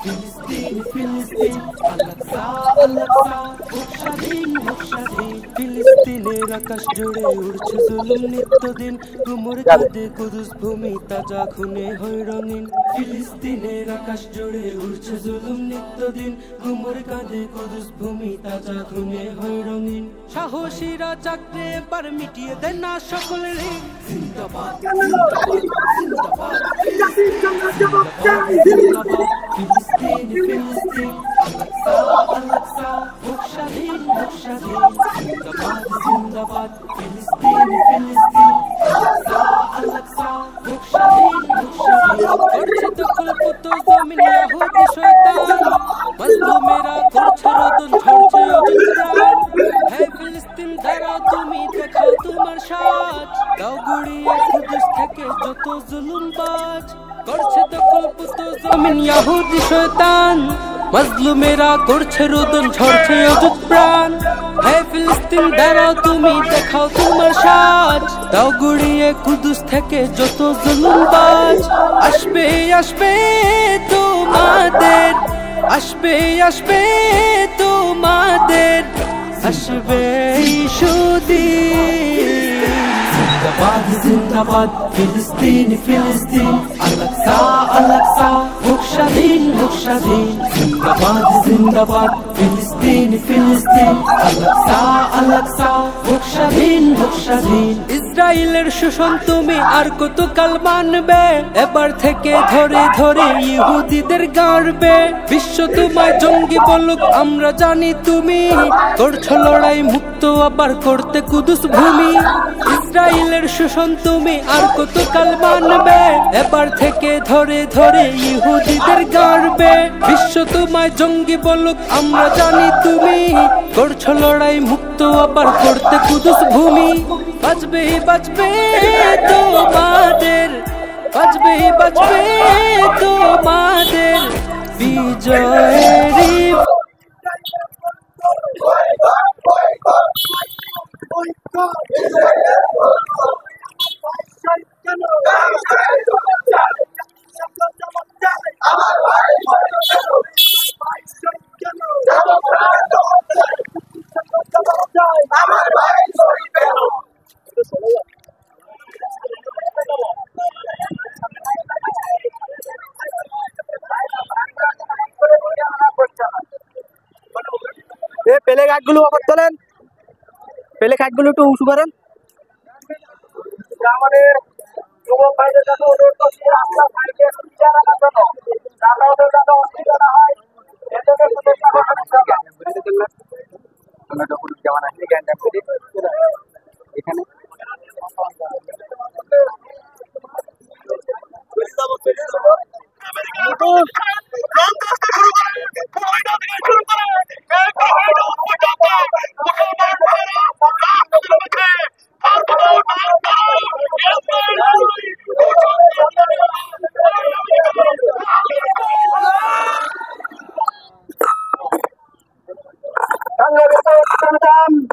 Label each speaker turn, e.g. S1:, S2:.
S1: ফিলিস্তিন ফিলিস্তিন Al Aqsa Al Aqsa হোক স্বাধীন হোক স্বাধীন ফিলিস্তিনের আকাশ জুড়ে উড়ছে জুলুম নিত্যদিন গুমর কাঁদে কুদুস ভূমি তাজা খুনে হয় রঙিন ফিলিস্তিনের আকাশ জুড়ে উড়ছে জুলুম নিত্যদিন গুমর কাঁদে কুদুস ভূমি তাজা খুনে হয় রঙিন সাহসীরা জাগরে এবার মিটিয়ে দেন না সকলের জিন্দাবাদ জিন্দাবাদ জিন্দাবাদ ফিলিস্তিন ফিলিস্তিন আল-আকসা আল-আকসা হোক স্বাধীন হোক স্বাধীন জিন্দাবাদ জিন্দাবাদ ফিলিস্তিন ফিলিস্তিন আল-আকসা আল-আকসা হোক স্বাধীন হোক স্বাধীন করছে দখল পুত জমিন ইহুদি শয়তান মাজলুমেরা করছে রোদন ঝরছে অযুতরান হে ফিলিস্তিন দাঁড়াও তুমি দেখাও তোমার সাজ দাও গুড়িয়ে কুদুস থেকে যত জুলুমবাজ করছে দখল পুত জমিন ইহুদি শয়তান মাজলুমেরা করছে রোদন ঝরছে অযুত প্রাণ হে ফিলিস্তিন দাঁড়াও তুমি দেখাও তোমার সাজ দাও গুড়িয়ে কুদুস থেকে যত জুলুমবাজ আসবে আসবে তোমাদের আসবে আসবে তোমাদের আসবে সুদিন জিন্দাবাদ জিন্দাবাদ ফিলিস্তিন ফিলিস্তিন আল-আকসা আল-আকসা হোক স্বাধীন হোক স্বাধীন জিন্দাবাদ জিন্দাবাদ ফিলিস্তিন ফিলিস্তিন আল-আকসা আল-আকসা হোক স্বাধীন হোক স্বাধীন ইসরায়েলের শোষণ তুমি আর কতকাল মানবে এবার থেকে ধরে ধরে ইহুদিদের গাড়বে বিশ্ব তোমায় জঙ্গি বলুক আমরা জানি তুমি করছো লড়াই মুক্ত আবার করতে কুদুস ভূমি ইসরায়েলের শোষণ তুমি আর কতকাল মানবে এবার থেকে ধরে ধরে ইহুদিদের গাড়বে বিশ্ব তোমায় জঙ্গি বলুক আমরা জানি তুমি করছো লড়াই মুক্ত আবার করতে কুদুস ভূমি বাঁচবে বাঁচবে তোমাদের বাঁচবে বাঁচবে তোমাদের বিজয়েরই
S2: পেলে ঘাটগুলো আবার তোলেন পেলে ঘাটগুলো একটু উঁচু করেন আমাদের যুবক ভাইদের কাছে অনুরোধ করছি রাস্তা সাইডে সুবিধা রাখার জন্য যাতায়াতের যাতে অসুবিধা না হয় এটাকে প্রচেষ্টা করবেন যেমন আসলে জ্ঞানটা করি এখানে সংগ্রামী